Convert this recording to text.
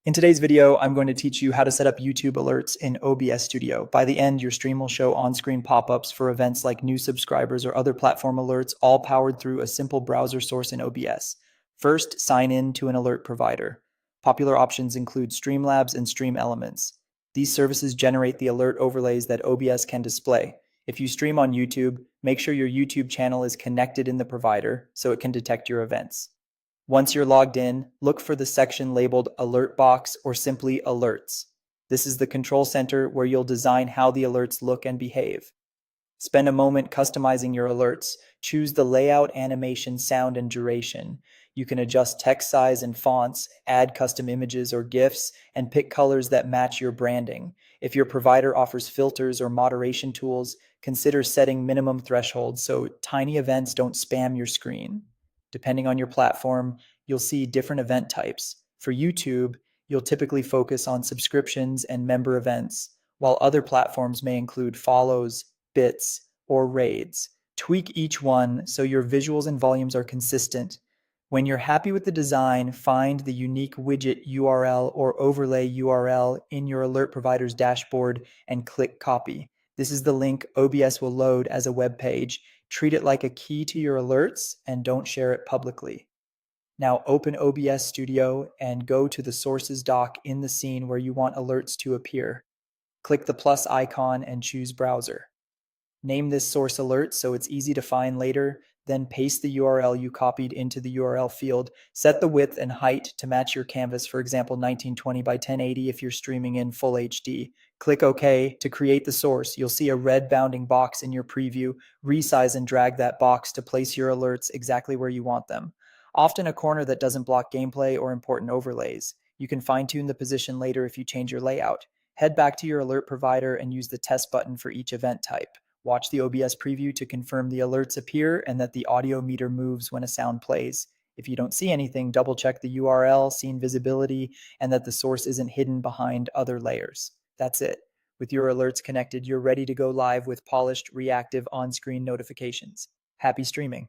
In today's video, I'm going to teach you how to set up YouTube alerts in OBS Studio. By the end, your stream will show on-screen pop-ups for events like new subscribers or other platform alerts, all powered through a simple browser source in OBS. First, sign in to an alert provider. Popular options include Streamlabs and Stream Elements. These services generate the alert overlays that OBS can display. If you stream on YouTube, make sure your YouTube channel is connected in the provider so it can detect your events. Once you're logged in, look for the section labeled Alert Box or simply Alerts. This is the control center where you'll design how the alerts look and behave. Spend a moment customizing your alerts. Choose the layout, animation, sound, and duration. You can adjust text size and fonts, add custom images or GIFs, and pick colors that match your branding. If your provider offers filters or moderation tools, consider setting minimum thresholds so tiny events don't spam your screen. Depending on your platform, you'll see different event types. For YouTube, you'll typically focus on subscriptions and member events, while other platforms may include follows, bits, or raids. Tweak each one so your visuals and volumes are consistent. When you're happy with the design, find the unique widget URL or overlay URL in your alert provider's dashboard and click copy. This is the link OBS will load as a web page. Treat it like a key to your alerts and don't share it publicly. Now open OBS Studio and go to the sources dock in the scene where you want alerts to appear. Click the plus icon and choose Browser. Name this source alert so it's easy to find later, then paste the URL you copied into the URL field. Set the width and height to match your canvas, for example 1920 by 1080 if you're streaming in full HD. Click OK to create the source. You'll see a red bounding box in your preview. Resize and drag that box to place your alerts exactly where you want them. Often a corner that doesn't block gameplay or important overlays. You can fine-tune the position later if you change your layout. Head back to your alert provider and use the test button for each event type. Watch the OBS preview to confirm the alerts appear and that the audio meter moves when a sound plays. If you don't see anything, double check the URL, scene visibility, and that the source isn't hidden behind other layers. That's it. With your alerts connected, you're ready to go live with polished, reactive on-screen notifications. Happy streaming.